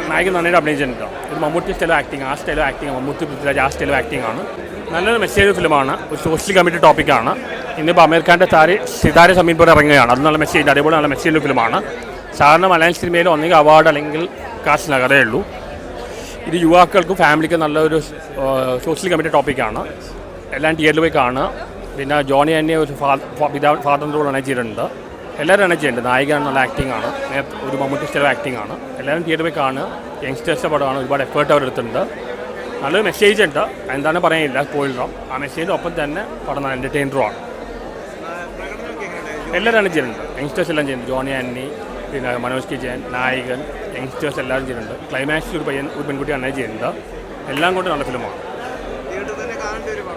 നായിക നന്നായിട്ട് അഭിനയിച്ചിട്ടുണ്ട്. ഒരു മമ്മൂട്ടി സ്റ്റൈലോ ആക്ടിങ്, ആ സ്റ്റൈലോ ആക്ടിങ്, മമ്മൂട്ടി പൃഥ്വിരാജ് ആ സ്റ്റൈലോ ആക്ടിങ് ആണ്. നല്ലൊരു മെസ്സേജ് ഫിലിമാണ്. ഒരു സോഷ്യൽ കമ്മിറ്റി ടോപ്പിക്കാണ്. ഇന്നിപ്പോൾ അമീർ ഖാൻ്റെ സിതാര സമീൻ പോലെ ഇറങ്ങുകയാണ്. അത് നല്ല മെസ്സേജ്, അതേപോലെ നല്ല മെസ്സേജ് ഫിലിമാണ്. സാധാരണ മലയാളം സിനിമയിൽ ഒന്നെങ്കിൽ അവാർഡ് അല്ലെങ്കിൽ കാശ് നഗരേ ഉള്ളൂ. ഇത് യുവാക്കൾക്കും ഫാമിലിക്കും നല്ലൊരു സോഷ്യൽ കമ്മിറ്റി ടോപ്പിക്കാണ്. എല്ലാം തിയേറ്ററിൽ പോയി കാണുക. പിന്നെ ജോണി തന്നെ ഒരു ഫാദർ റോൾ ചെയ്തിട്ടുണ്ട്. എല്ലാവരും ചെയ്യുന്നുണ്ട്. നായികയാണ്, നല്ല ആക്ടിങ് ആണ്. ഒരു മമ്മൂട്ടി സ്റ്റൈൽ ആക്ടിങ് ആണ്. എല്ലാവരും തിയേറ്ററിൽ പോയി കാണുക. യങ്സ്റ്റേഴ്സിൻ്റെ പടമാണ്. ഒരുപാട് എഫേർട്ട് അവരെടുത്തിട്ടുണ്ട്. നല്ലൊരു മെസ്സേജ് ഉണ്ട്. എന്താണ് പറയാനില്ല, പോയില്ലോ. ആ മെസ്സേജിൻ്റെ ഒപ്പം തന്നെ പടം നല്ല എൻ്റർടൈനറുമാണ്. എല്ലാവരും ചെയ്യുന്നുണ്ട്. യങ്സ്റ്റേഴ്സ് എല്ലാം ചെയ്യുന്നുണ്ട്. ജോണി ആന്റണി, പിന്നെ മനോജ് കെ ജയൻ, നായകൻ, യങ്സ്റ്റേഴ്സ് എല്ലാവരും ചെയ്യുന്നുണ്ട്. ക്ലൈമാക്സിൽ ഒരു പെൺകുട്ടി അങ്ങനെ ചെയ്യുന്നുണ്ട്. എല്ലാം കൊണ്ട് നല്ല ഫിലിമാണ്.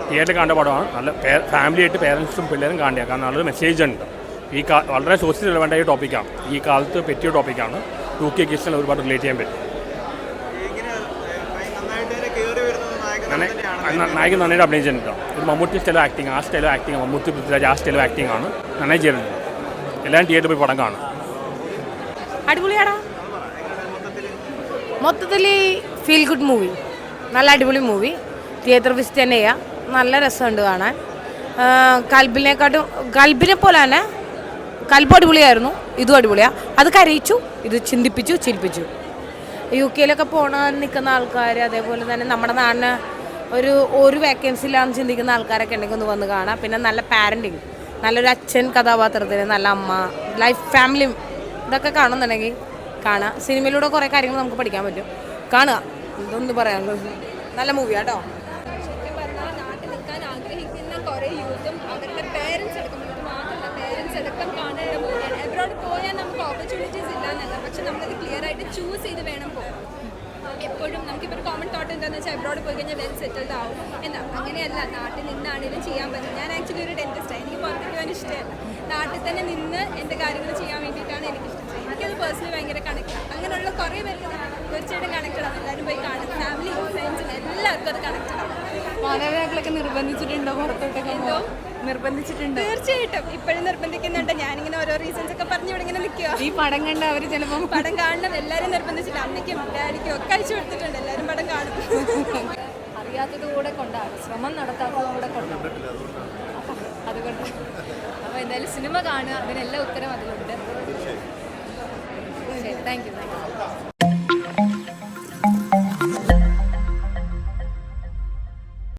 തിയേറ്ററിൽ കാണേണ്ട പടമാണ്. നല്ല ഫാമിലി ആയിട്ട് പേരൻസും പിള്ളേരും കാണുക. കാരണം നല്ലൊരു മെസ്സേജ് ഉണ്ട്. വളരെ സോഷ്യൽ റിലവൻ്റ് ആയ ടോപ്പിക്കാണ്. ഈ കാലത്ത് പറ്റിയ ടോപ്പിക്കാണ്. 2K കിഡ്സിനെ ഒരുപാട് റിലേറ്റ് ചെയ്യാൻ പറ്റും. നായിക നന്നായിട്ട് അഭിനയിച്ചിട്ടുണ്ട്. ഒരു മമ്മൂട്ടി സ്റ്റൈലോ ആക്ടിങ്, ആ സ്റ്റൈലോ ആക്ടിങ്, മമ്മൂട്ടി പൃഥ്വിരാജ് ആ സ്റ്റൈലോ ആക്ടിങ് ആണ്. നന്നായി ചെയ്യുന്നുണ്ട്. എല്ലാം തിയേറ്ററിൽ പോയി പടം കാണും. അടിപൊളിയാടാ. മൊത്തത്തിൽ ഫീൽ ഗുഡ് മൂവി. നല്ല അടിപൊളി മൂവി. തിയേറ്റർ വിസിറ്റ് തന്നെ ചെയ്യാം. നല്ല രസമുണ്ട് കാണാൻ. കൽബിനെ പോലെ തന്നെ കൽബ് അടിപൊളിയായിരുന്നു. ഇതും അടിപൊളിയാണ്. അത് കരയിച്ചു, ഇത് ചിന്തിപ്പിച്ചു, ചിരിപ്പിച്ചു. UK പോകാൻ നിൽക്കുന്ന ആൾക്കാർ, അതേപോലെ തന്നെ നമ്മുടെ നാടിന് ഒരു വേക്കൻസി ഇല്ലാന്ന് ചിന്തിക്കുന്ന ആൾക്കാരൊക്കെ ഉണ്ടെങ്കിൽ ഒന്ന് വന്ന് കാണാം. പിന്നെ നല്ല പാരൻറ്റിങ്, നല്ലൊരു അച്ഛൻ കഥാപാത്രത്തിന്, നല്ല അമ്മ, ലൈഫ് ഫാമിലി, ഇതൊക്കെ കാണുന്നുണ്ടെങ്കിൽ കാണാം. സിനിമയിലൂടെ കുറേ കാര്യങ്ങൾ നമുക്ക് പഠിക്കാൻ പറ്റും. കാണുക. ഇതൊന്നും പറയാനുള്ളത്. നല്ല മൂവിയാട്ടോ. ശരിക്കും പറഞ്ഞാൽ നാട്ടിൽ നിൽക്കാൻ ആഗ്രഹിക്കുന്ന കുറേ യൂത്തും അവരുടെ പേരൻസ് അടക്കം, ഇത് മാത്രമല്ല പേരൻസ് അടക്കം കാണേണ്ട മൂവിയാണ്. എബ്രോഡ് പോയാൽ നമുക്ക് ഓപ്പർച്യൂണിറ്റീസ് ഇല്ല എന്നല്ല, പക്ഷെ നമ്മളത് ക്ലിയർ ആയിട്ട് ചൂസ് ചെയ്ത് വേണം പോകാൻ. എപ്പോഴും നമുക്കിപ്പോൾ ഒരു കോമൺ തോട്ട് എന്താണെന്ന് വെച്ചാൽ എബ്രോഡ് പോയി കഴിഞ്ഞാൽ വെൽ സെറ്റിൽഡ് ആവും എന്നാ. അങ്ങനെയല്ല, നാട്ടിൽ നിന്നാണെങ്കിലും ചെയ്യാൻ പറ്റും. ഞാൻ ആക്ച്വലി ഒരു ഡെൻറ്റിസ്റ്റാണ്. എനിക്ക് പുറത്തേക്ക് പോകാൻ ഇഷ്ടമല്ല. നാട്ടിൽ തന്നെ നിന്ന് എൻ്റെ കാര്യങ്ങൾ ചെയ്യാൻ വേണ്ടിയിട്ടാണ് എനിക്കിഷ്ടം. എനിക്കത് പേഴ്സണലി ഭയങ്കര കണക്റ്റാണ്. അങ്ങനെയുള്ള കുറേ പേർക്ക് തീർച്ചയായിട്ടും കണക്റ്റഡാണ്. എല്ലാവരും പോയി കാണും. ഫാമിലി, ഫ്രണ്ട്സിന് എല്ലാവർക്കും അത് കണക്റ്റഡാണ്. മാതാപിതാക്കളൊക്കെ നിർബന്ധിച്ചിട്ടുണ്ടോ പുറത്തോട്ടൊക്കെ? എന്തോ നിർബന്ധിച്ചിട്ടുണ്ട്. തീർച്ചയായിട്ടും ഇപ്പോഴും നിർബന്ധിക്കുന്നുണ്ട്. ഞാനിങ്ങനെ ഓരോ റീസൺസ് ഒക്കെ പറഞ്ഞു ഇവിടെ ഇങ്ങനെ നിൽക്കുക. ഈ പടം കണ്ട അവർ ചിലപ്പോൾ പടം കാണണം എല്ലാവരും നിർബന്ധിച്ചിട്ട് അമ്മയ്ക്കും ഡാഡിക്കും ഒക്കെ അയച്ചു കൊടുത്തിട്ടുണ്ട്. എല്ലാവരും പടം കാണും. അറിയാത്തത് കൂടെ കൊണ്ടാണ്, ശ്രമം നടത്താത്തത് കൂടെ കൊണ്ടാണ്. അതുകൊണ്ട് അപ്പോൾ എന്തായാലും സിനിമ കാണുക, അതിനെല്ലാം ഉത്തരം അതിലുണ്ട്. ശരി, താങ്ക് യു.